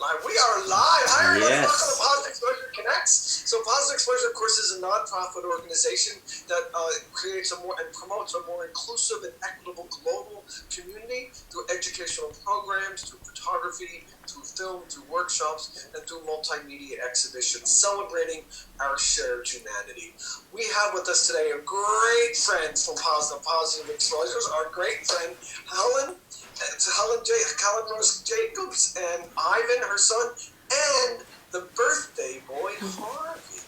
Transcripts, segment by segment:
live. We are live. Hi, everybody. Yes. Welcome to Positive Exposure Connects. So Positive Exposure, of course, is a non-profit organization that creates and promotes a more inclusive and equitable global community through educational programs, through photography, through film, through workshops, and through multimedia exhibitions celebrating our shared humanity. We have with us today a great friend from Positive Exposures, our great friend, Helen. It's Helen Rose Jacobs and Ivan, her son, and the birthday boy, Harvey.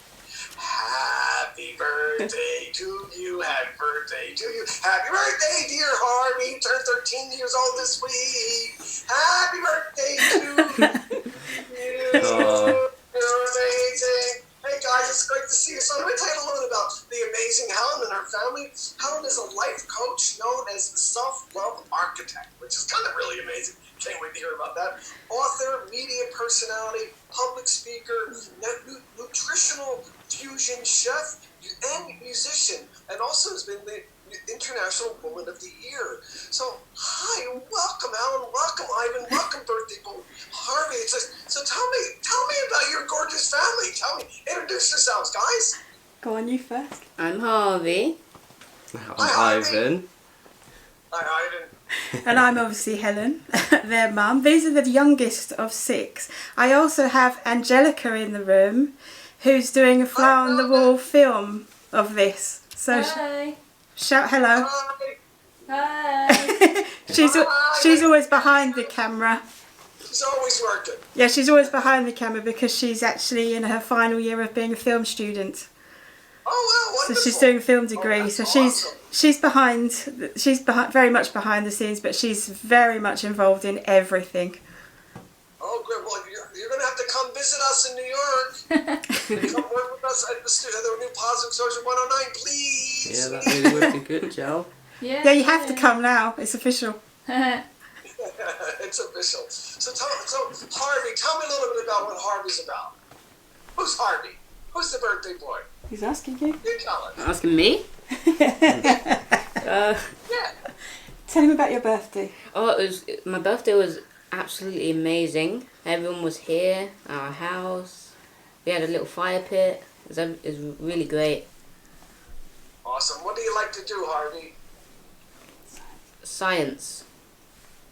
Happy birthday to you. Happy birthday to you. Happy birthday, dear Harvey. You turned 13 years old this week. Happy birthday to you. You're amazing. Hey guys, it's great to see you. So let me tell you a little bit about the amazing Helen and her family. Helen is a life coach known as the Self-Love Architect, which is kind of really amazing. Can't wait to hear about that. Author, media personality, public speaker, nutritional fusion chef, and musician, and also has been the International Woman of the Year. So, hi, welcome, Helen, welcome, Ivan, welcome, birthday boy, Harvey. So tell me about your gorgeous family. Introduce yourselves, guys. Go on, you first. I'm Harvey. Hi, Ivan. Hi, Ivan. And I'm obviously Helen, their mum. These are the youngest of 6. I also have Angelica in the room, who's doing a fly-on-the-wall film of this. So Hi. Shout hello. Hi. She's always behind the camera. She's always working. Yeah, she's always behind the camera because she's actually in her final year of being a film student. Oh wow, wonderful. So she's doing a film degree. So awesome. she's very much behind the scenes, but she's very much involved in everything. Oh, great. Well, you're going to have to come visit us in New York. Come work with us at the new Positive Exposure 109, please. Yeah, that really would be good, Joe. Yeah, you have to come now. It's official. It's official. So Harvey, tell me a little bit about what Harvey's about. Who's Harvey? Who's the birthday boy? He's asking you. You tell us. Asking me? Yeah. Tell him about your birthday. My birthday was absolutely amazing. Everyone was here at our house. We had a little fire pit. It was really great. Awesome. What do you like to do, Harvey? Science.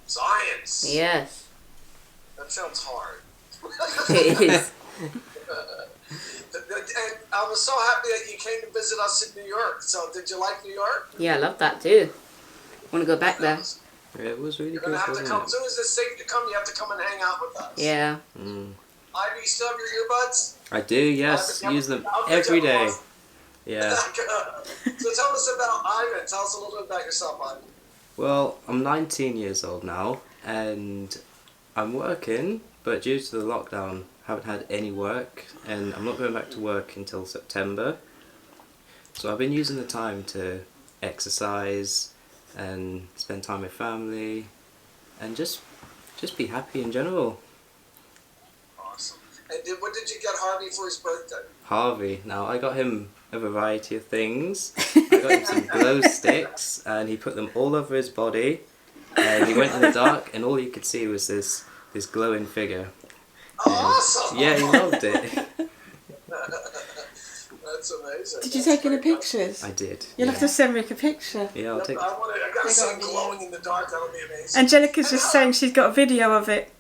Science. Yes. That sounds hard. It is. And I was so happy that you came to visit us in New York. So did you like New York? Yeah, I love that too. Want to go back there. It was really You're good, going to have to wasn't come. it? As soon as it's safe to come, you have to come and hang out with us. Yeah. Mm. Ivy, you still have your earbuds? I do, yes. Use them every day. Yeah. So tell us about Ivan. Tell us a little bit about yourself, Ivan. Well, I'm 19 years old now, and I'm working, but due to the lockdown, haven't had any work, and I'm not going back to work until September. So I've been using the time to exercise and spend time with family, and just be happy in general. Awesome. And what did you get Harvey for his birthday? Harvey. Now, I got him a variety of things. I got him some glow sticks, and he put them all over his body, and he went in the dark, and all you could see was this glowing figure. Awesome! Yeah, he loved it. That's amazing. Did you take any pictures? I did. You'll have to send me a picture. Yeah, I'll take. I got to see him glowing in the dark. That would be amazing. Angelica's just saying she's got a video of it.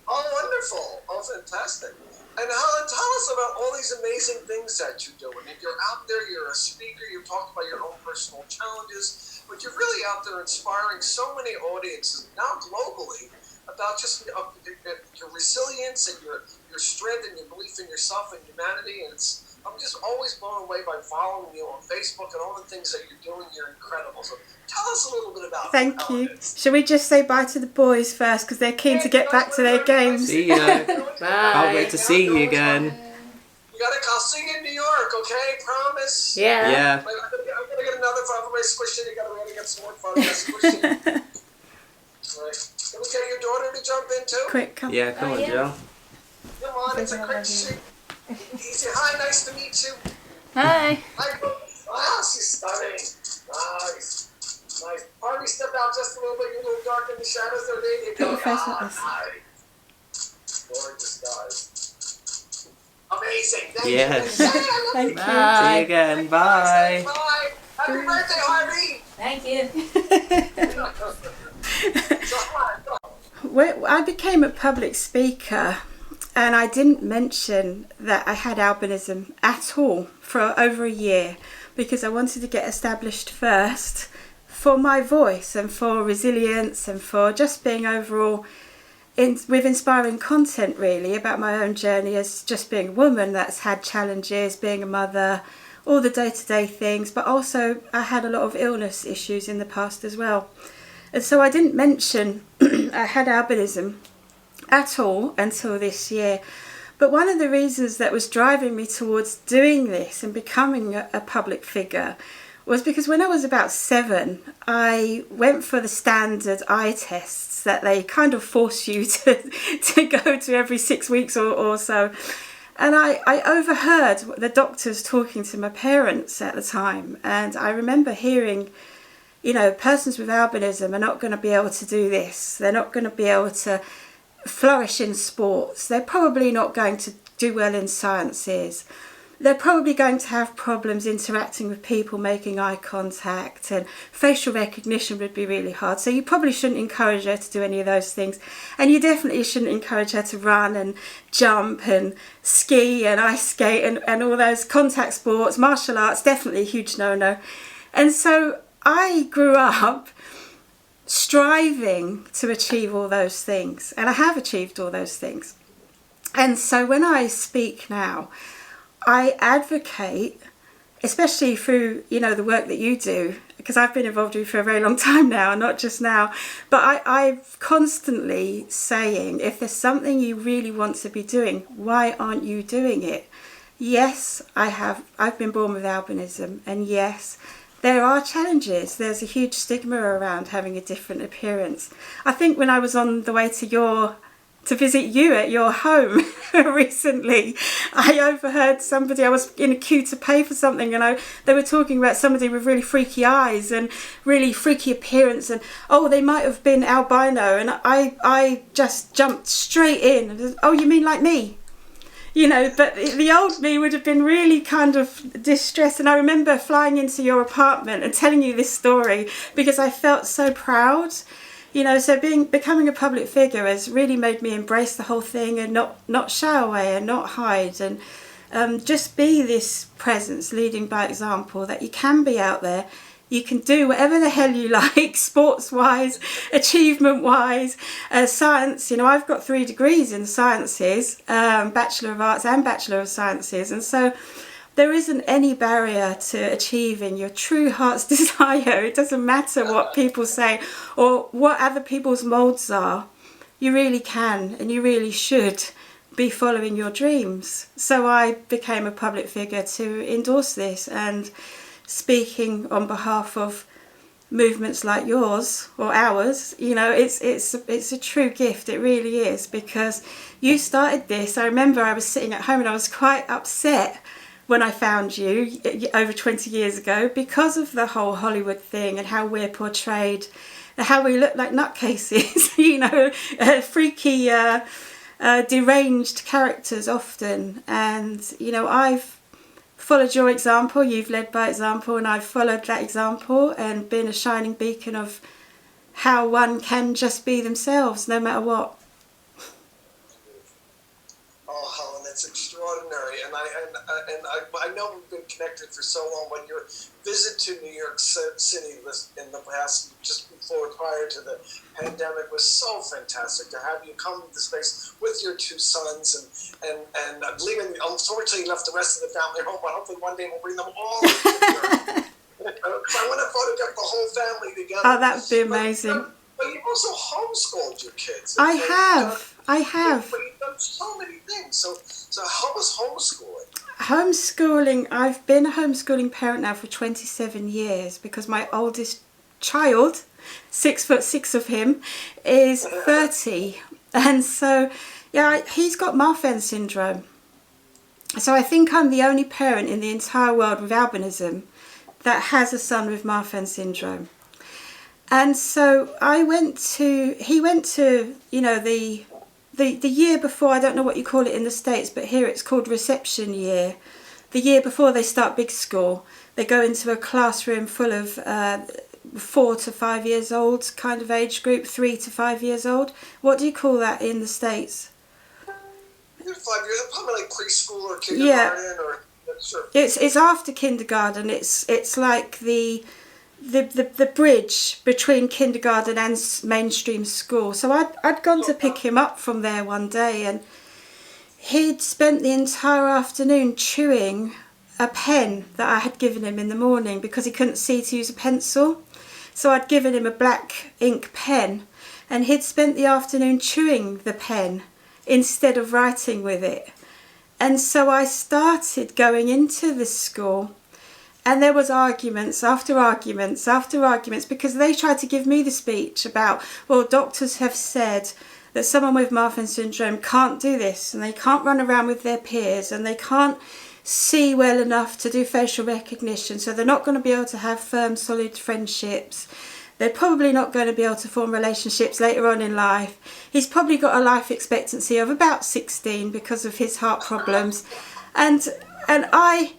Oh, wonderful. Oh, fantastic. And Helen, tell us about all these amazing things that you do. And if you're out there, you're a speaker, you've talked about your own personal challenges, but you're really out there inspiring so many audiences, now globally, about just your resilience and your strength and your belief in yourself and humanity. And I'm just always blown away by following you on Facebook and all the things that you're doing. You're incredible. So tell us a little bit about Thank Helen you. is. Shall we just say bye to the boys first because they're keen to get back to their games? See ya. Bye. Can't wait to see you again. I'll see you in New York, okay? Promise? Yeah. Yeah. I'm gonna get another for everybody squishing. You gotta get some more photos squishing. Right. Can we get your daughter to jump in too? Quick, come. Yeah, come on, yeah. Joe. Come on, it's a quick shoot. Easy. Hi, nice to meet you. Hi. Hi. Wow, she's stunning. Nice. Harvey, step out just a little bit. You're a little dark in the shadows there. There you go. Put your face like this. Nice. Gorgeous guys. Amazing. Thank Yes. you. Thank you. Bye. See you again. Bye. Bye. Happy birthday, Harvey. Thank you. So, hi. I became a public speaker, and I didn't mention that I had albinism at all for over a year, because I wanted to get established first for my voice and for resilience and for just being overall with inspiring content, really, about my own journey as just being a woman that's had challenges, being a mother, all the day-to-day things, but also I had a lot of illness issues in the past as well. And so I didn't mention I had albinism at all until this year. But one of the reasons that was driving me towards doing this and becoming a public figure was because when I was about 7, I went for the standard eye tests that they kind of force you to go to every 6 weeks or so. And I overheard the doctors talking to my parents at the time. And I remember hearing, you know, persons with albinism are not going to be able to do this. They're not going to be able to flourish in sports. They're probably not going to do well in sciences. They're probably going to have problems interacting with people, making eye contact, and facial recognition would be really hard. So you probably shouldn't encourage her to do any of those things. And you definitely shouldn't encourage her to run and jump and ski and ice skate and all those contact sports, martial arts, definitely a huge no-no. And so I grew up striving to achieve all those things, and I have achieved all those things. And so when I speak now, I advocate, especially through, you know, the work that you do, because I've been involved with you for a very long time now, not just now, but I'm constantly saying, if there's something you really want to be doing, why aren't you doing it? Yes, I've been born with albinism, and yes, there are challenges. There's a huge stigma around having a different appearance. I think when I was on the way to visit you at your home recently, I overheard somebody, I was in a queue to pay for something, and they were talking about somebody with really freaky eyes and really freaky appearance, and they might have been albino, and I just jumped straight in and oh, you mean like me? You know, but the old me would have been really kind of distressed. And I remember flying into your apartment and telling you this story because I felt so proud. You know, so becoming a public figure has really made me embrace the whole thing and not shy away and not hide, and just be this presence, leading by example, that you can be out there. You can do whatever the hell you like, sports-wise, achievement-wise, science. You know, I've got 3 degrees in sciences, Bachelor of Arts and Bachelor of Sciences. And so there isn't any barrier to achieving your true heart's desire. It doesn't matter what people say or what other people's molds are. You really can and you really should be following your dreams. So I became a public figure to endorse this, and speaking on behalf of movements like yours or ours, you know, it's a true gift. It really is, because you started this. I remember I was sitting at home and I was quite upset when I found you over 20 years ago because of the whole Hollywood thing and how we're portrayed, how we look like nutcases, you know, freaky, deranged characters often. And, you know, I've followed your example, you've led by example, and I've followed that example and been a shining beacon of how one can just be themselves no matter what. Oh, Helen, it's extraordinary, and I know we've been connected for so long. But your visit to New York City was in the past, just prior to the pandemic, was so fantastic to have you come to the space with your 2 sons, and I believe unfortunately you left the rest of the family home, but hopefully one day we'll bring them all into New York. I want to photograph the whole family together. Oh, that would be amazing. But you've also homeschooled your kids. I have. But you've done so many things. So how was homeschooling? Homeschooling, I've been a homeschooling parent now for 27 years because my oldest child, 6'6" of him, is 30. And so, yeah, he's got Marfan syndrome. So I think I'm the only parent in the entire world with albinism that has a son with Marfan syndrome. And so he went to, you know, the the year before, I don't know what you call it in the States, but here it's called reception year. The year before they start big school, they go into a classroom full of 4 to 5 years old kind of age group, 3 to 5 years old. What do you call that in the States? 5 years, probably like preschool or kindergarten, or sure. It's after kindergarten. It's like the bridge between kindergarten and mainstream school. So I'd gone to pick him up from there one day, and he'd spent the entire afternoon chewing a pen that I had given him in the morning because he couldn't see to use a pencil. So I'd given him a black ink pen, and he'd spent the afternoon chewing the pen instead of writing with it. And so I started going into the school, and there was arguments after arguments after arguments, because they tried to give me the speech about, well, doctors have said that someone with Marfan syndrome can't do this, and they can't run around with their peers, and they can't see well enough to do facial recognition, so they're not going to be able to have firm, solid friendships. They're probably not going to be able to form relationships later on in life. He's probably got a life expectancy of about 16 because of his heart problems. And I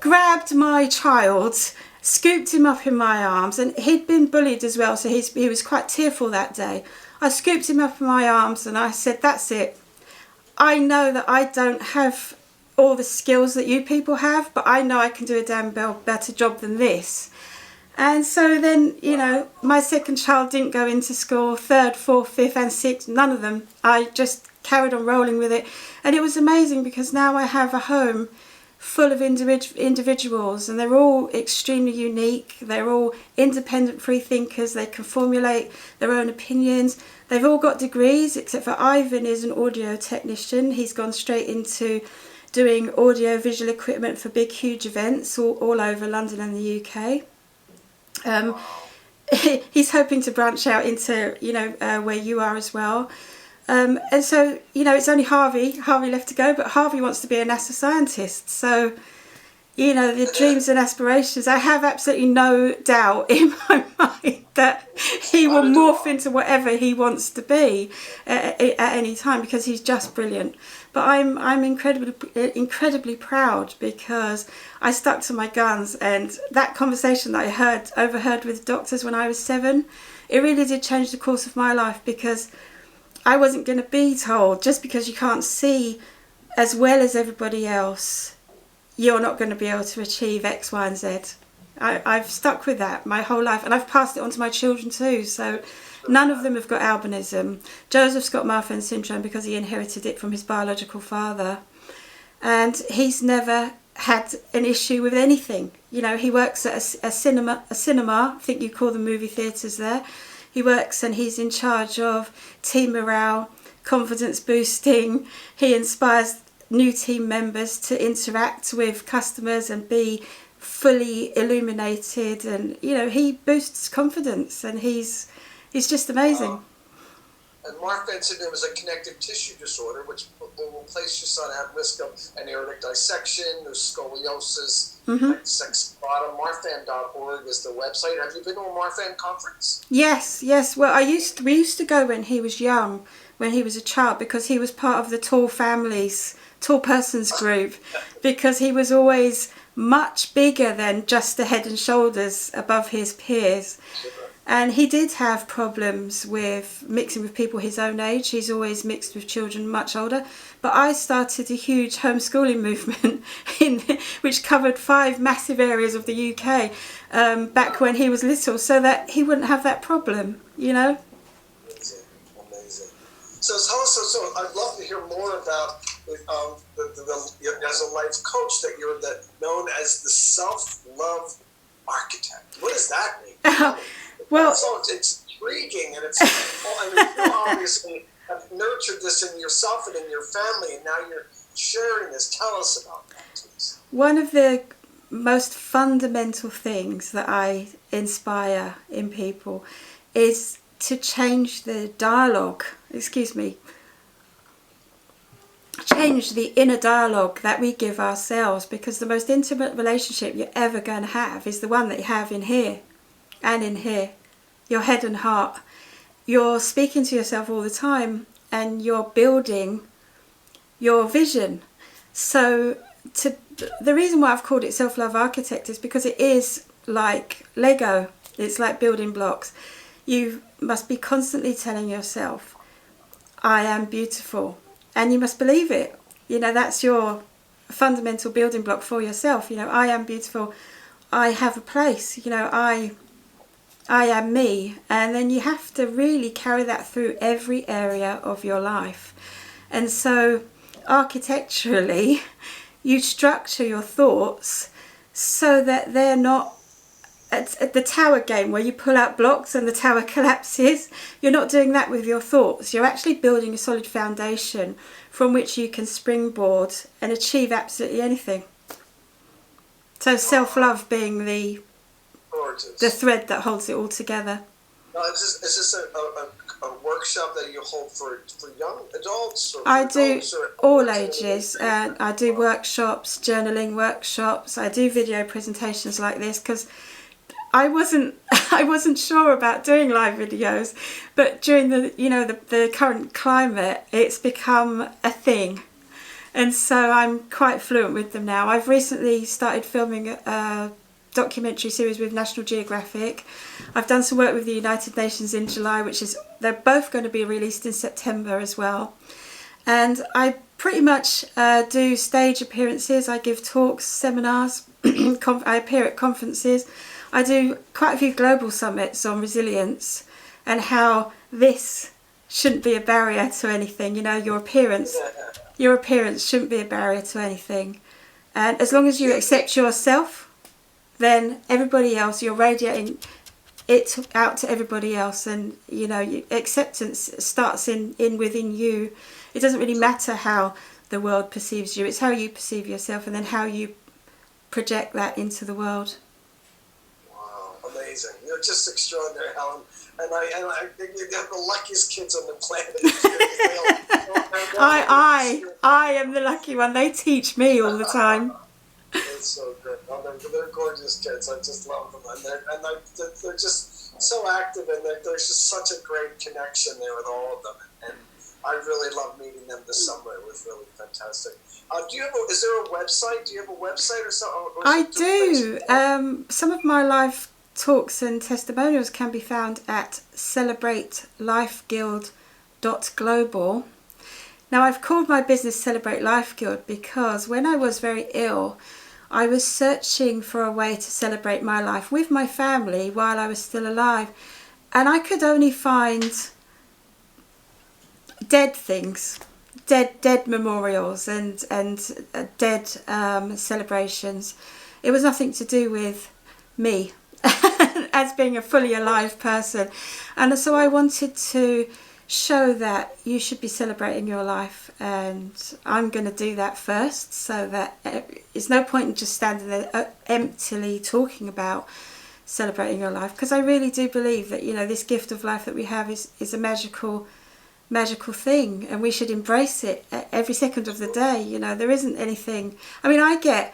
grabbed my child, scooped him up in my arms, and he'd been bullied as well, so he was quite tearful that day. I scooped him up in my arms and I said, that's it. I know that I don't have all the skills that you people have, but I know I can do a damn better job than this. And so then, you know, my second child didn't go into school, third, fourth, fifth and sixth, none of them. I just carried on rolling with it. And it was amazing because now I have a home full of individuals, and they're all extremely unique. They're all independent free thinkers. They can formulate their own opinions. They've all got degrees, except for Ivan is an audio technician. He's gone straight into doing audio visual equipment for big, huge events all over London and the UK. He's hoping to branch out into, you know, where you are as well. And so, you know, it's only Harvey left to go, but Harvey wants to be a NASA scientist. So, you know, the dreams and aspirations, I have absolutely no doubt in my mind that he will morph into whatever he wants to be at any time, because he's just brilliant. But I'm incredibly proud because I stuck to my guns, and that conversation that I overheard with doctors when I was 7, it really did change the course of my life, because I wasn't going to be told just because you can't see as well as everybody else, you're not going to be able to achieve X, Y and Z. I've stuck with that my whole life, and I've passed it on to my children too. So none of them have got albinism. Joseph's got Marfan syndrome because he inherited it from his biological father, and he's never had an issue with anything. You know, he works at a cinema, I think you call them movie theatres there. He works and he's in charge of team morale, confidence boosting. He inspires new team members to interact with customers and be fully illuminated, and you know, he boosts confidence, and he's just amazing. And Marfan syndrome is a connective tissue disorder which will place your son at risk of an aortic dissection, there's scoliosis, like sex bottom. Marfan.org is the website. Have you been to a Marfan conference? Yes. Well, we used to go when he was young, when he was a child, because he was part of the tall persons group, because he was always much bigger than just the head and shoulders above his peers. And he did have problems with mixing with people his own age. He's always mixed with children much older. But I started a huge homeschooling movement which covered 5 massive areas of the UK back when he was little, so that he wouldn't have that problem, you know. Amazing. So tell us, so I'd love to hear more about as a life coach that you're known as the self-love architect. What does that mean? Well, so it's intriguing, and it's you obviously have nurtured this in yourself and in your family, and now you're sharing this. Tell us about that, please. One of the most fundamental things that I inspire in people is to change the dialogue, change the inner dialogue that we give ourselves, because the most intimate relationship you're ever going to have is the one that you have in here and in here, your head and heart. You're speaking to yourself all the time, and you're building your vision. So the reason why I've called it Self-Love Architect is because it is like Lego. It's like building blocks. You must be constantly telling yourself, I am beautiful, and you must believe it. You know, that's your fundamental building block for yourself. You know, I am beautiful, I have a place, you know, I am me. And then you have to really carry that through every area of your life. And so architecturally, you structure your thoughts so that they're not at the tower game where you pull out blocks and the tower collapses. You're not doing that with your thoughts. You're actually building a solid foundation from which you can springboard and achieve absolutely anything. So self-love being the thread that holds it all together. Is this a workshop that you hold for young adults? Or I do adults or all ages. I do workshops, journaling workshops. I do video presentations like this because I wasn't sure about doing live videos, but during the current climate, it's become a thing, and so I'm quite fluent with them now. I've recently started filming a documentary series with National Geographic. I've done some work with the United Nations in July, they're both going to be released in September as well. And I pretty much do stage appearances. I give talks, seminars. I appear at conferences. I do quite a few global summits on resilience and how this shouldn't be a barrier to anything. You know, your appearance shouldn't be a barrier to anything. And as long as you accept yourself, then everybody else, you're radiating it out to everybody else. And, you know, acceptance starts in within you. It doesn't really matter how the world perceives you. It's how you perceive yourself and then how you project that into the world. Amazing. You're just extraordinary, Helen. And I think you have the luckiest kids on the planet. I am the lucky one. They teach me all the time. It's so good. Oh, they're gorgeous kids. I just love them. And they're just so active, and there's just such a great connection there with all of them. And I really love meeting them this summer. It was really fantastic. Is there a website? Do you have a website or something? I do. Some of my live talks and testimonials can be found at Celebratelifeguild.global. Now, I've called my business Celebrate Life Guild because when I was very ill, I was searching for a way to celebrate my life with my family while I was still alive, and I could only find dead things, dead memorials and dead celebrations. It was nothing to do with me as being a fully alive person. And so I wanted to show that you should be celebrating your life, and I'm going to do that first, so that it's no point in just standing there emptily talking about celebrating your life, because I really do believe that, you know, this gift of life that we have is a magical thing, and we should embrace it every second of the day. You know, there isn't anything. I mean, I get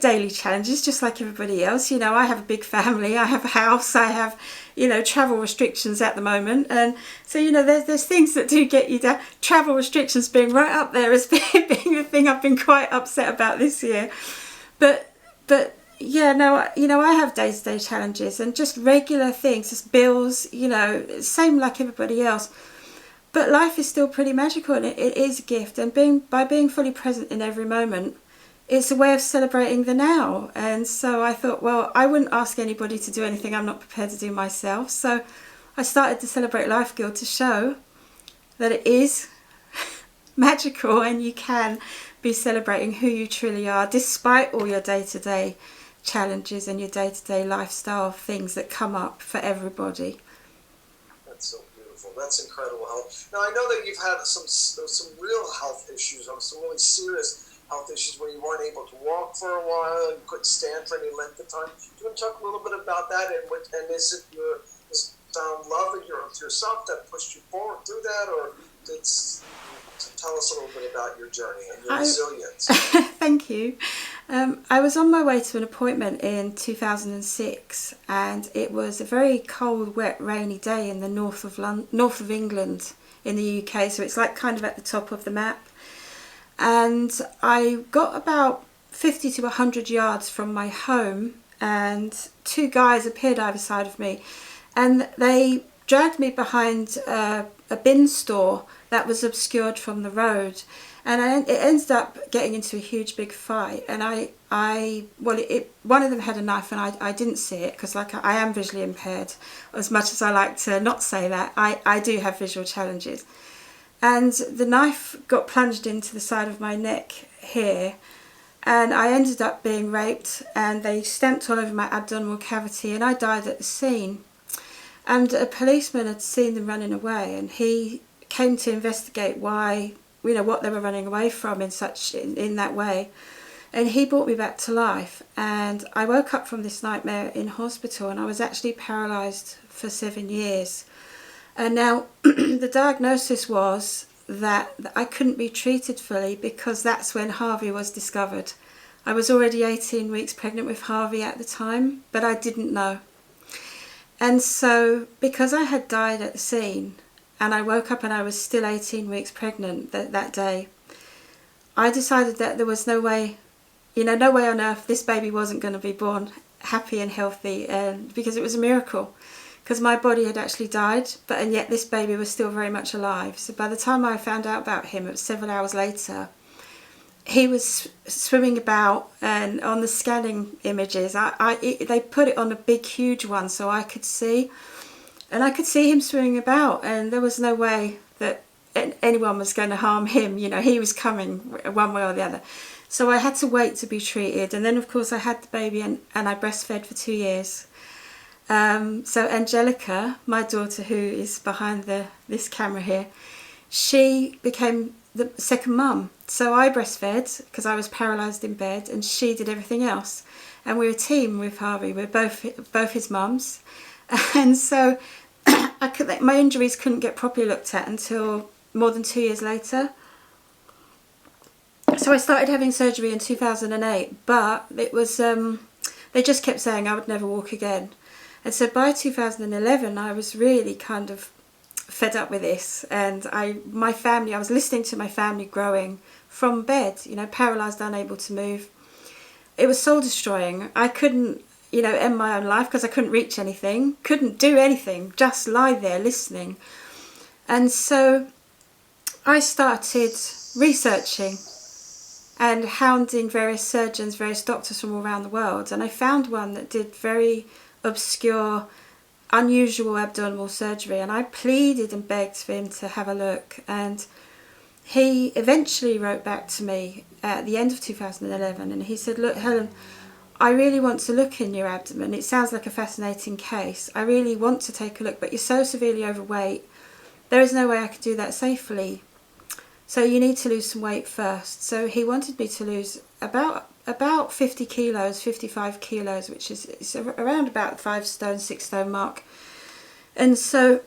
daily challenges just like everybody else. You know, I have a big family, I have a house, I have, you know, travel restrictions at the moment, and so, you know, there's things that do get you down. Travel restrictions being right up there as being the thing I've been quite upset about this year. But yeah, no, you know, I have day-to-day challenges and just regular things, just bills, you know, same like everybody else. But life is still pretty magical, and it is a gift, and by being fully present in every moment, it's a way of celebrating the now. And so I thought, well, I wouldn't ask anybody to do anything I'm not prepared to do myself. So I started the Celebrate Life Guild to show that it is magical, and you can be celebrating who you truly are despite all your day-to-day challenges and your day-to-day lifestyle things that come up for everybody. That's so beautiful. That's incredible, Helen. Now, I know that you've had some real health issues, some really serious health issues where you weren't able to walk for a while and couldn't stand for any length of time. Do you want to talk a little bit about that, and is it your found love in yourself that pushed you forward through that, or tell us a little bit about your journey and your resilience? Thank you. I was on my way to an appointment in 2006, and it was a very cold, wet, rainy day in the north of England in the UK, so it's like kind of at the top of the map. And I got about 50 to 100 yards from my home, and two guys appeared either side of me, and they dragged me behind a bin store that was obscured from the road. And it ended up getting into a huge big fight. And one of them had a knife, and I didn't see it because, like, I am visually impaired. As much as I like to not say that, I do have visual challenges. And the knife got plunged into the side of my neck here, and I ended up being raped, and they stamped all over my abdominal cavity, and I died at the scene. And a policeman had seen them running away, and he came to investigate why, what they were running away from in that way. And he brought me back to life, and I woke up from this nightmare in hospital, and I was actually paralysed for 7 years. And now the diagnosis was that I couldn't be treated fully, because that's when Harvey was discovered. I was already 18 weeks pregnant with Harvey at the time, but I didn't know. And so, because I had died at the scene, and I woke up and I was still 18 weeks pregnant that day, I decided that there was no way on earth this baby wasn't going to be born happy and healthy, because it was a miracle. Because my body had actually died, and yet this baby was still very much alive. So by the time I found out about him, it was several hours later, he was swimming about, and on the scanning images, they put it on a big, huge one so I could see. And I could see him swimming about, and there was no way that anyone was going to harm him. He was coming one way or the other. So I had to wait to be treated. And then, of course, I had the baby, and I breastfed for 2 years. So Angelica, my daughter, who is behind this camera here, she became the second mum. So I breastfed because I was paralysed in bed, and she did everything else. And we're a team with Harvey. We're both his mums. And so my injuries couldn't get properly looked at until more than 2 years later. So I started having surgery in 2008, but it was they just kept saying I would never walk again. And so by 2011, I was really kind of fed up with this, and I was listening to my family growing from bed, paralysed, unable to move. It was soul destroying. I couldn't end my own life because I couldn't reach anything, couldn't do anything, just lie there listening. And so I started researching and hounding various surgeons, various doctors from all around the world, and I found one that did very obscure, unusual abdominal surgery, and I pleaded and begged for him to have a look, and he eventually wrote back to me at the end of 2011, and he said, "Look, Helen, I really want to look in your abdomen. It sounds like a fascinating case. I really want to take a look, but you're so severely overweight. There is no way I could do that safely. So you need to lose some weight first." So he wanted me to lose about 50 kilos, 55 kilos, which is around about 5 stone, 6 stone mark. And so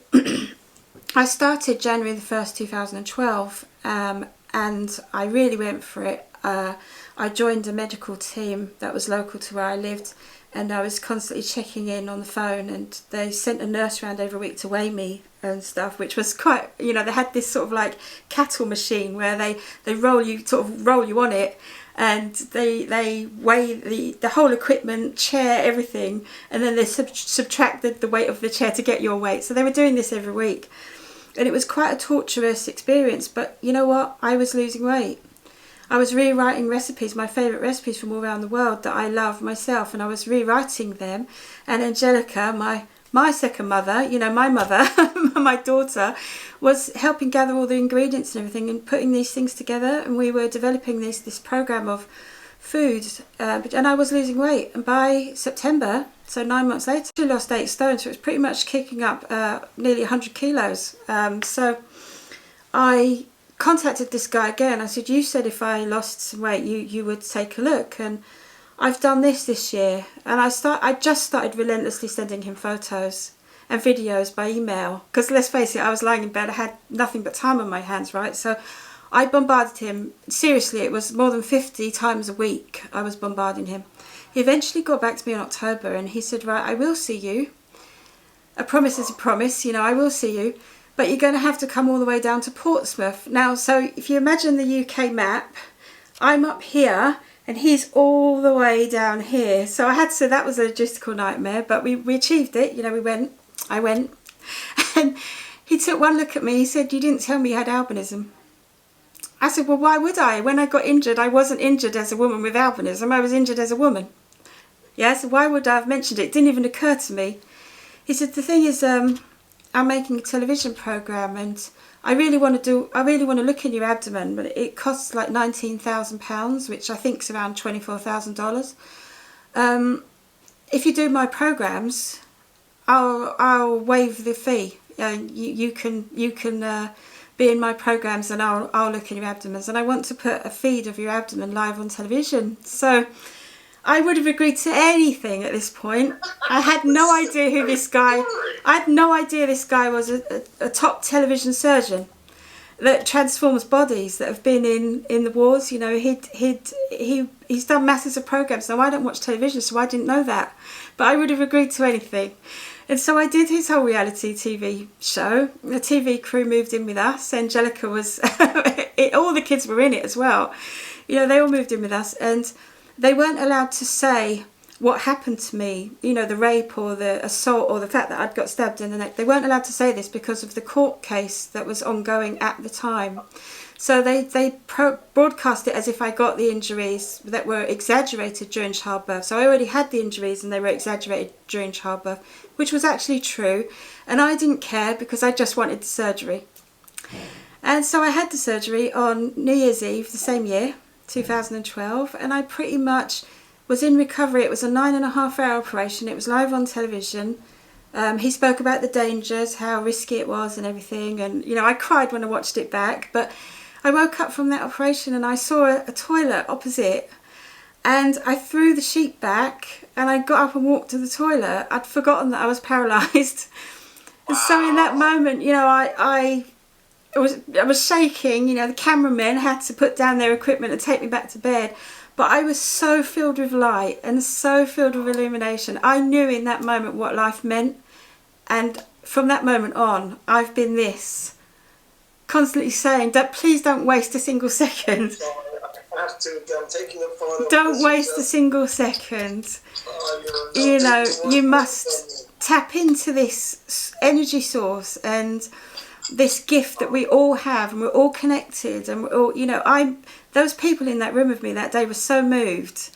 I started January the 1st, 2012, and I really went for it. I joined a medical team that was local to where I lived, and I was constantly checking in on the phone, and they sent a nurse around every week to weigh me and stuff, which was quite, they had this sort of like cattle machine where they roll you on it, and they weigh the whole equipment, chair, everything, and then they subtract the weight of the chair to get your weight. So they were doing this every week, and it was quite a torturous experience. But you know what? I was losing weight. I was rewriting recipes, my favourite recipes from all around the world that I love myself, and I was rewriting them. And Angelica, my second mother, my mother, my daughter, was helping gather all the ingredients and everything and putting these things together, and we were developing this program of food, and I was losing weight. And by September, so 9 months later, I lost 8 stone, so it was pretty much kicking up nearly 100 kilos. So I contacted this guy again. I said, "You said if I lost some weight you would take a look, and I've done this year." And I just started relentlessly sending him photos and videos by email, because let's face it, I was lying in bed, I had nothing but time on my hands, right? So I bombarded him. Seriously, it was more than 50 times a week I was bombarding him. He eventually got back to me in October and he said, right, I will see you. A promise is a promise, you know, I will see you. But you're going to have to come all the way down to Portsmouth. Now, so if you imagine the UK map, I'm up here and he's all the way down here. So I had to, that was a logistical nightmare, but we achieved it. You know, I went. And he took one look at me. He said, you didn't tell me you had albinism. I said, well, why would I? When I got injured, I wasn't injured as a woman with albinism. I was injured as a woman. Yeah, so why would I have mentioned it? It didn't even occur to me. He said, the thing is, I'm making a television programme and I really want to look in your abdomen, but it costs like £19,000, which I think is around $24,000. If you do my programmes, I'll waive the fee. You can be in my programmes and I'll look in your abdomens, and I want to put a feed of your abdomen live on television. So I would have agreed to anything at this point. I had no idea who this guy. I had no idea this guy was a top television surgeon that transforms bodies that have been in the wars. You know, he's done masses of programs. Now I don't watch television, so I didn't know that, but I would have agreed to anything. And so I did his whole reality TV show. The TV crew moved in with us. Angelica was, all the kids were in it as well. You know, they all moved in with us, and they weren't allowed to say what happened to me, you know, the rape or the assault or the fact that I'd got stabbed in the neck. They weren't allowed to say this because of the court case that was ongoing at the time. So they broadcast it as if I got the injuries that were exaggerated during childbirth. So I already had the injuries and they were exaggerated during childbirth, which was actually true. And I didn't care because I just wanted the surgery. And so I had the surgery on New Year's Eve the same year, 2012, and I pretty much was in recovery. It was a 9.5-hour operation. It was live on television. He spoke about the dangers, how risky it was and everything, and you know, I cried when I watched it back. But I woke up from that operation and I saw a toilet opposite, and I threw the sheet back and I got up and walked to the toilet. I'd forgotten that I was paralysed. And so in that moment, you know, I was shaking. You know, the cameramen had to put down their equipment and take me back to bed. But I was so filled with light and so filled with illumination. I knew in that moment what life meant. And from that moment on, I've been this, constantly saying that please don't waste a single second. I have to, I'm taking a photo. Don't waste a single second. You know, you must tap into this energy source and this gift that we all have, and we're all connected, and we're all, you know, those people in that room with me that day were so moved.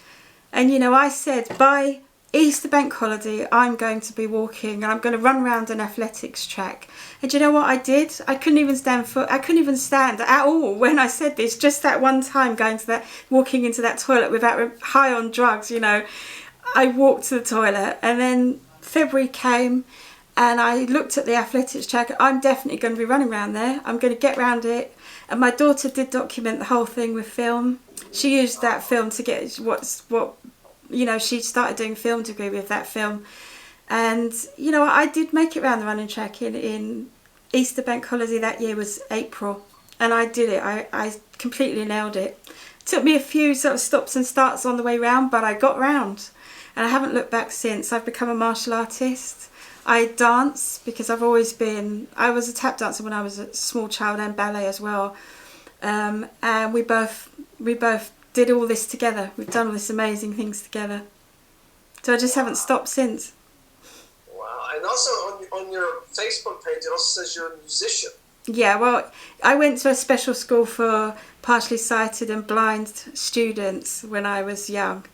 And you know, I said, by Easter bank holiday, I'm going to be walking and I'm going to run around an athletics track. And do you know what I did? I couldn't even stand at all when I said this. Just that one time walking into that toilet without high on drugs, you know, I walked to the toilet, and then February came and I looked at the athletics track. I'm definitely going to be running around there. I'm going to get around it. And my daughter did document the whole thing with film. She used that film to get you know, she started doing a film degree with that film. And, you know, I did make it around the running track in Easter bank holiday. That year was April. And I did it. I completely nailed it. Took me a few sort of stops and starts on the way round, but I got round. And I haven't looked back since. I've become a martial artist. I dance because I was a tap dancer when I was a small child, and ballet as well. And we both did all this together. We've done all these amazing things together. So I just haven't stopped since. Wow. And also on your Facebook page, it also says you're a musician. Yeah, well, I went to a special school for partially sighted and blind students when I was young.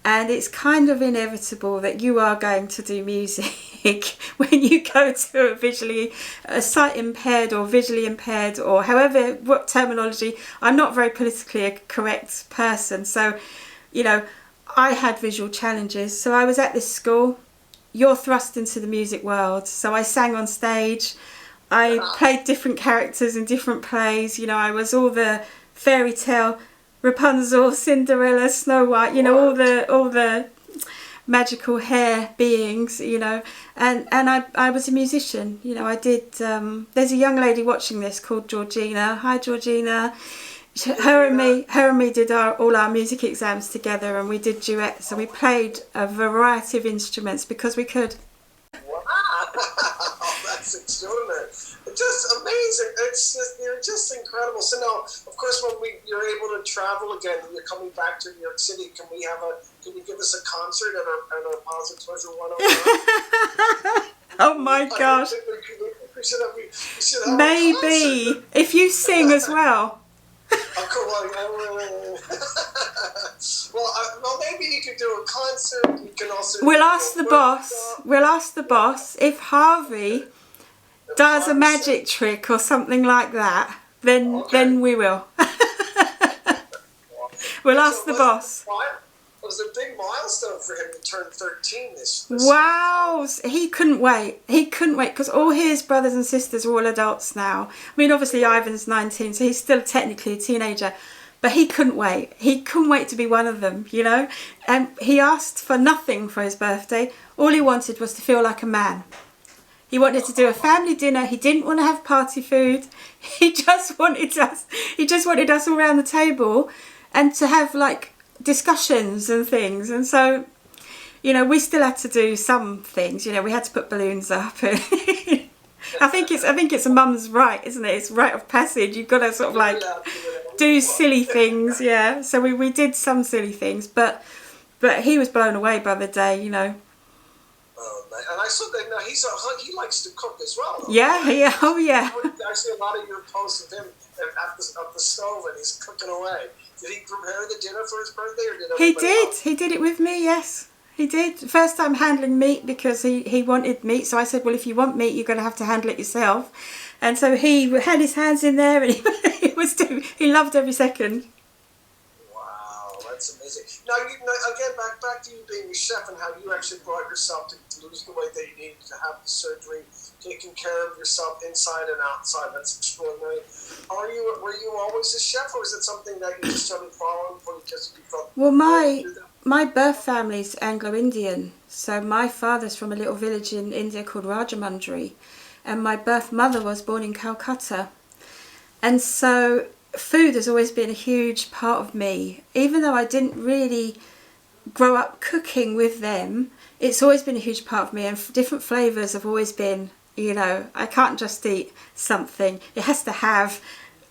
And it's kind of inevitable that you are going to do music when you go to a sight impaired or visually impaired, or however, what terminology. I'm not very politically a correct person. So, you know, I had visual challenges. So I was at this school. You're thrust into the music world. So I sang on stage. I played different characters in different plays. You know, I was all the fairy tale Rapunzel, Cinderella, Snow White, you know, all the magical hair beings, you know, and I was a musician, you know. I did, there's a young lady watching this called Georgina. Hi Georgina. Her and me did all our music exams together, and we did duets, and we played a variety of instruments because we could. Wow, that's extraordinary. Just amazing. It's just, you're just incredible. So now, of course, when you're able to travel again, and you're coming back to New York City, can you give us a concert at our Positive Pleasure 101? Oh my gosh. We should have Maybe if you sing as well. Oh, cool. Well, maybe you could do a concert. You can also. We'll ask the boss. We'll ask the boss if Harvey does a magic trick or something like that. Then we will. We'll ask the boss. It was a big milestone for him to turn 13 this Wow, he couldn't wait. He couldn't wait because all his brothers and sisters are all adults now. I mean, obviously Ivan's 19, so he's still technically a teenager. But he couldn't wait. He couldn't wait to be one of them, you know. And he asked for nothing for his birthday. All he wanted was to feel like a man. He wanted to do a family dinner. He didn't want to have party food. He just wanted us. He just wanted us all around the table and to have like discussions and things. And so, you know, we still had to do some things. You know, we had to put balloons up. I think it's a mum's right, isn't it? It's rite of passage. You've got to sort of like do silly things, yeah. So we did some silly things, but he was blown away by the day, you know. And I saw that now he likes to cook as well. Yeah, yeah, oh yeah. I see a lot of your posts of him at the stove and he's cooking away. Did he prepare the dinner for his birthday, or did he did? He did it with me, yes. He did. First time handling meat because he wanted meat. So I said, well, if you want meat, you're going to have to handle it yourself. And so he had his hands in there and he loved every second. Wow, that's amazing. Now, again, back to you being a chef and how you actually brought yourself to lose the weight that you needed to have the surgery, taking care of yourself inside and outside. That's extraordinary. Were you always a chef, or was it something that you just started following for because you felt? Well, my birth family's Anglo-Indian, so my father's from a little village in India called Rajamundry, and my birth mother was born in Calcutta. And so food has always been a huge part of me. Even though I didn't really grow up cooking with them, it's always been a huge part of me, and different flavours have always been, you know, I can't just eat something. It has to have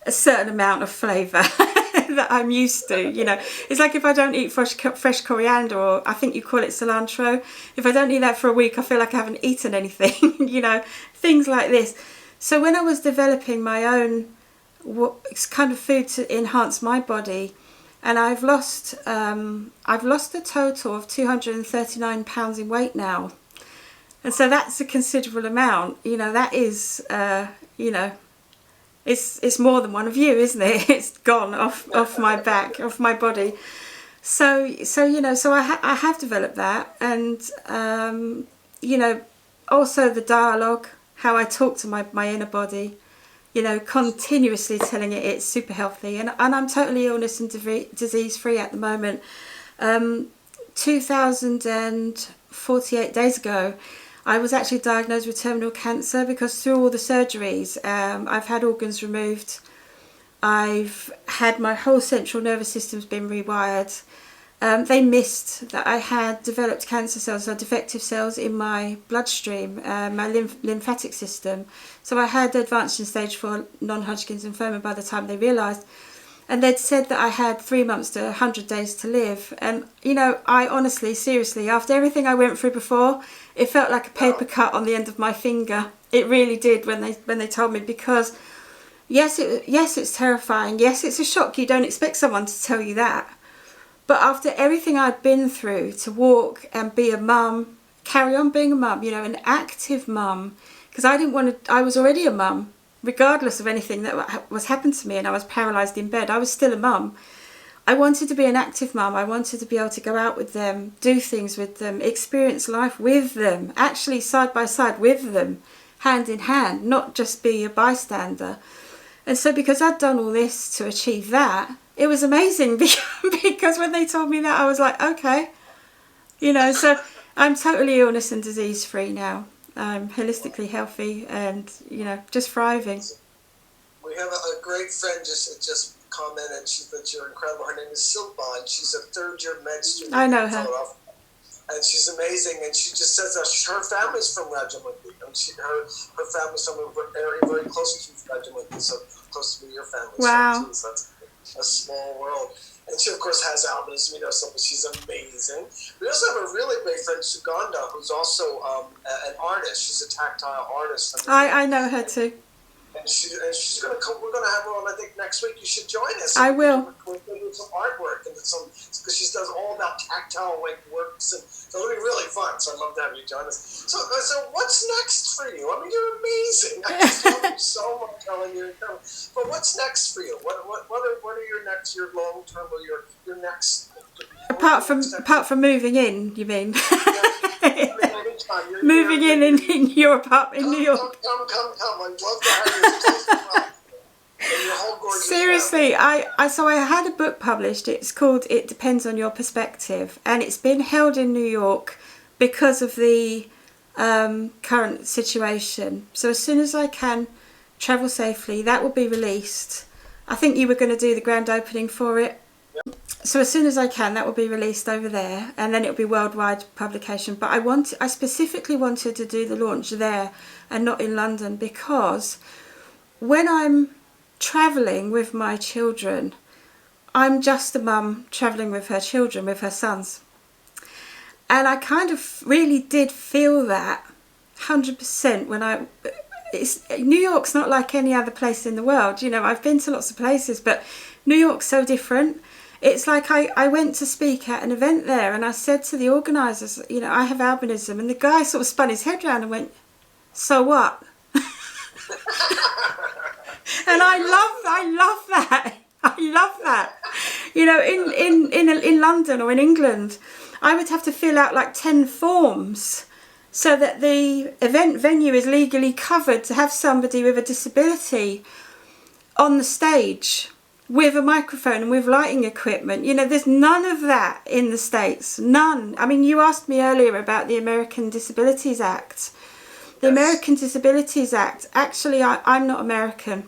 a certain amount of flavour that I'm used to, you know. It's like if I don't eat fresh coriander, or I think you call it cilantro, if I don't eat that for a week, I feel like I haven't eaten anything, you know, things like this. So when I was developing my own kind of food to enhance my body, and I've lost a total of 239 pounds in weight now. And so that's a considerable amount, you know. That is, you know, it's more than one of you, isn't it? It's gone off my back, off my body. So you know, so I have developed that, and you know, also the dialogue, how I talk to my inner body, you know, continuously telling it it's super healthy, and I'm totally illness and disease free at the moment. 2048 days ago, I was actually diagnosed with terminal cancer because through all the surgeries, I've had organs removed. I've had my whole central nervous system's been rewired. They missed that I had developed cancer cells, or defective cells in my bloodstream, my lymphatic system. So I had advanced in stage 4 non-Hodgkin's lymphoma by the time they realised. And they'd said that I had 3 months to 100 days to live. And, you know, I honestly, seriously, after everything I went through before, it felt like a paper cut on the end of my finger. It really did when they told me, because yes, it's terrifying. Yes, it's a shock. You don't expect someone to tell you that. But after everything I'd been through, to walk and be a mum, carry on being a mum, you know, an active mum, because I was already a mum, regardless of anything that was happened to me, and I was paralysed in bed. I was still a mum. I wanted to be an active mum. I wanted to be able to go out with them, do things with them, experience life with them, actually side by side with them, hand in hand, not just be a bystander. And so because I'd done all this to achieve that, it was amazing because when they told me that, I was like, okay, You know, so I'm totally illness and disease free now. I'm holistically healthy and, you know, just thriving. We have a great friend just commented that you're incredible. Her name is Silpa, and she's a third-year med student. I know her. And she's amazing, and she just says that her family's from Rajamundry. And her family's from a area very close to Rajamundry, so close to where your family's wow. from too. So that's a small world. And she, of course, has albinism, you know, so she's amazing. We also have a really great friend, Suganda, who's also an artist. She's a tactile artist. I know her too. And she's going to come. We're going to have her on, I think, next week. You should join us. I will. We're going to do some artwork and because she does all about tactile works, and so it'll be really fun. So I'd love to have you join us. So what's next for you? I mean, you're amazing. I just love you so much, Helen. You're incredible. But what's next for you? What are your long term or your next? Apart from moving in, you mean? Moving in your apartment in New York. Come. I'd love to have you. Seriously, I had a book published. It's called It Depends on Your Perspective, and it's been held in New York because of the current situation. So as soon as I can travel safely, that will be released. I think you were going to do the grand opening for it. Yep. So as soon as I can, that will be released over there, and then it'll be worldwide publication. But I specifically wanted to do the launch there and not in London, because when I'm travelling with my children, I'm just a mum travelling with her children, with her sons. And I kind of really did feel that 100% when New York's not like any other place in the world. You know, I've been to lots of places, but New York's so different. It's like I went to speak at an event there, and I said to the organisers, you know, I have albinism, and the guy sort of spun his head round and went, so what? And I love that. You know, in London or in England, I would have to fill out like 10 forms so that the event venue is legally covered to have somebody with a disability on the stage with a microphone and with lighting equipment. You know, there's none of that in the States. None. I mean, you asked me earlier about the American Disabilities Act. The American Disabilities Act, actually, I'm not American.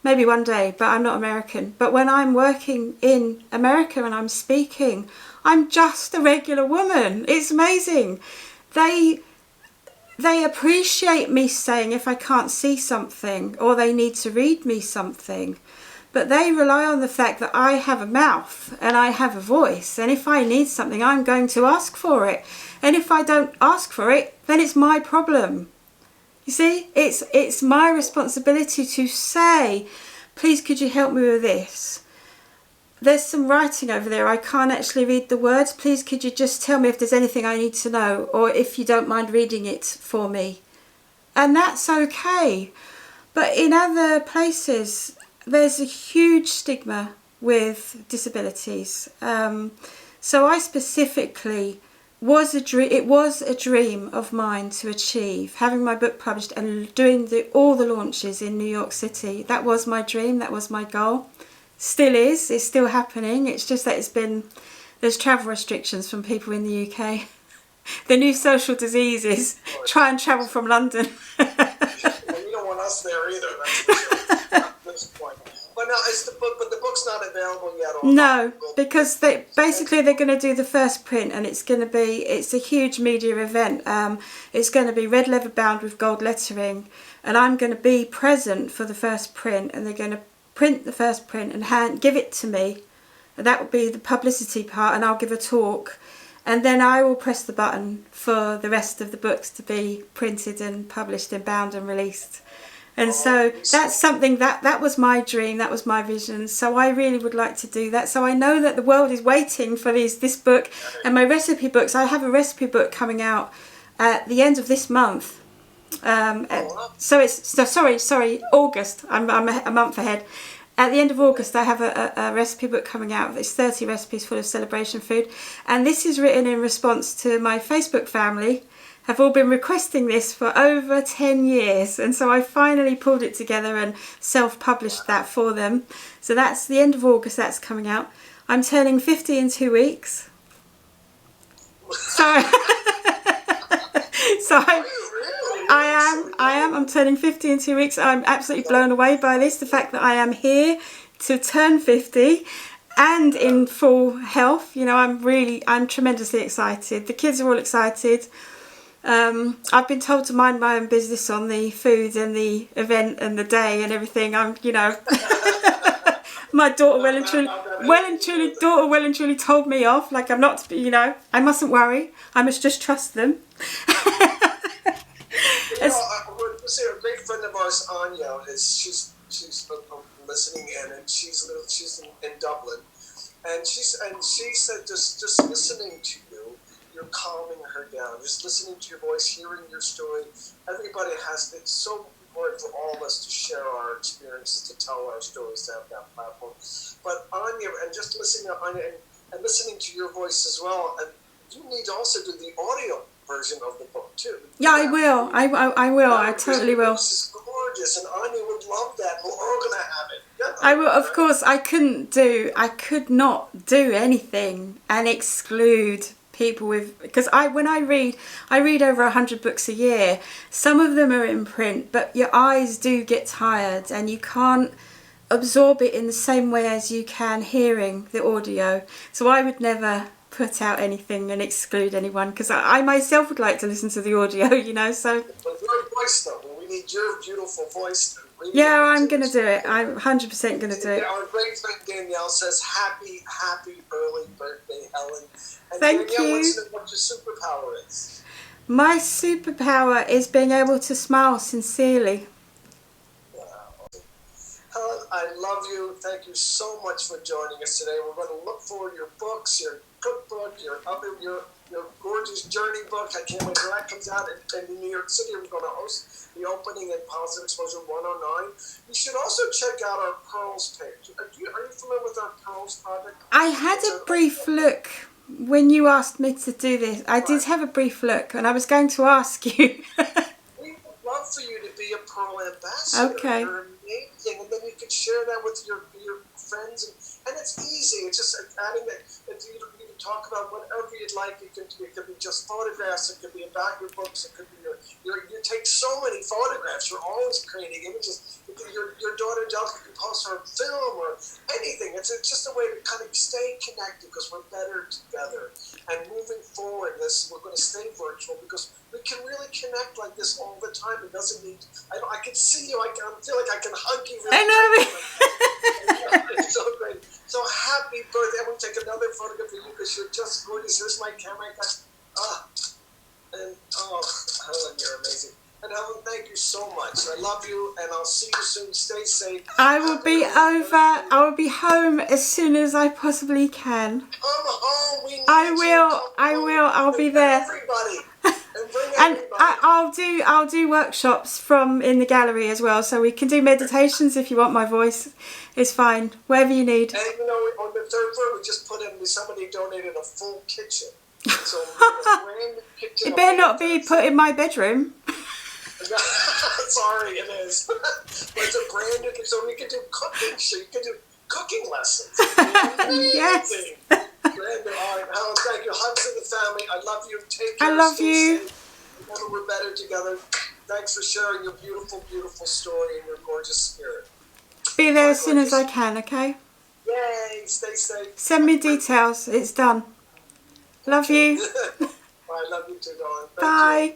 Maybe one day, but I'm not American. But when I'm working in America and I'm speaking, I'm just a regular woman. It's amazing. They appreciate me saying if I can't see something or they need to read me something. But they rely on the fact that I have a mouth and I have a voice. And if I need something, I'm going to ask for it. And if I don't ask for it, then it's my problem. You see, it's my responsibility to say, please could you help me with this? There's some writing over there. I can't actually read the words. Please could you just tell me if there's anything I need to know, or if you don't mind reading it for me. And that's okay. But in other places, there's a huge stigma with disabilities. So I specifically it was a dream of mine to achieve, having my book published and doing all the launches in New York City. That was my dream, that was my goal. Still is, it's still happening. It's just that there's travel restrictions from people in the UK. The new social disease is try and travel from London. Well, you don't want us there either, that's for sure. At this point. But no, but the book's not available yet. No, because they're going to do the first print, and it's a huge media event. It's going to be red leather bound with gold lettering, and I'm going to be present for the first print, and they're going to print the first print and give it to me. And that will be the publicity part, and I'll give a talk, and then I will press the button for the rest of the books to be printed and published and bound and released. And so that's something that was my dream, that was my vision. So I really would like to do that. So I know that the world is waiting for this book and my recipe books. I have a recipe book coming out at the end of this month. Sorry, August. I'm a month ahead. At the end of August, I have a recipe book coming out. It's 30 recipes full of celebration food. And this is written in response to my Facebook family. Have all been requesting this for over 10 years, and so I finally pulled it together and self-published that for them. So that's the end of August, that's coming out. I'm turning 50 in 2 weeks. So, so Are you really? I am. I'm turning 50 in 2 weeks. I'm absolutely blown away by this. The fact that I am here to turn 50 and in full health. You know, I'm tremendously excited. The kids are all excited. I've been told to mind my own business on the food and the event and the day and everything. My daughter well and truly told me off. Like, I'm not to be, you know, I mustn't worry. I must just trust them. We'll say a great friend of ours, Anya, she's listening in, and she's in Dublin, and she said just listening to you, you're calming her down. Just listening to your voice, hearing your story. Everybody it's so important for all of us to share our experiences, to tell our stories, to have that platform. But Anya, and just listening to Anya and listening to your voice as well, and you need to also do the audio version of the book too. Yeah, I will. I will. I totally will. This is gorgeous, and Anya would love that. We're all gonna have it. I will. Of course, I could not do anything and exclude people with, because when I read over 100 books a year. Some of them are in print, but your eyes do get tired, and you can't absorb it in the same way as you can hearing the audio. So I would never put out anything and exclude anyone, because I myself would like to listen to the audio, you know. So but your voice, though, we need your beautiful voice. Yeah, I'm going to do it. I'm 100% going to do it. Our great friend Danielle says, happy early birthday, Helen. And Thank Danielle you. wants to know what your superpower is. My superpower is being able to smile sincerely. Wow. Helen, I love you. Thank you so much for joining us today. We're going to look for your books, your cookbook, your gorgeous journey book. I can't wait till that comes out. And in New York City, we're going to host the opening at Positive Exposure 109. You should also check out our Pearls page. Are you familiar with our Pearls project? I had a brief look when you asked me to do this. I did have a brief look, and I was going to ask you. We would love for you to be a Pearl ambassador. Okay. You're amazing, and then you can share that with your friends, and it's easy. It's just adding that. You can talk about whatever you'd like. It could be just photographs. It could be about your books. It could be you take so many photographs. You're always creating images. Your daughter Angelica can post her film or anything. It's just a way to kind of stay connected, because we're better together. And moving forward, we're going to stay virtual, because we can really connect like this all the time. It doesn't need. I can see you. I feel like I can hug you. Really I know. It's so great. So happy birthday. I'm going to take another photograph of you, because you're just gorgeous. Here's my camera. Helen, you're amazing. And Helen, thank you so much. I love you, and I'll see you soon. Stay safe. I will be over. I will be home as soon as I possibly can. Come home. We need I you. will. Come I home. will. I'll be there. Everybody. And bring And everybody. I'll do workshops from in the gallery as well, so we can do meditations if you want. My voice is fine, whatever you need. And on the third floor, we just put in. Somebody donated a full kitchen. So brand new kitchen. It better not be put in my bedroom. Sorry, it is. But it's a brand new kitchen, so we can do cooking. So you can do cooking lessons. Yes. Brand new. All right, Helen, thank you. Hugs to the family. I love you. Take care. I love Stay you. safe. Remember, we're better together. Thanks for sharing your beautiful, beautiful story and your gorgeous spirit. Be there as soon as I can, okay? Yay! Stay safe. Send me details. It's done. Love you. I love you too, darling. Thank you. Bye.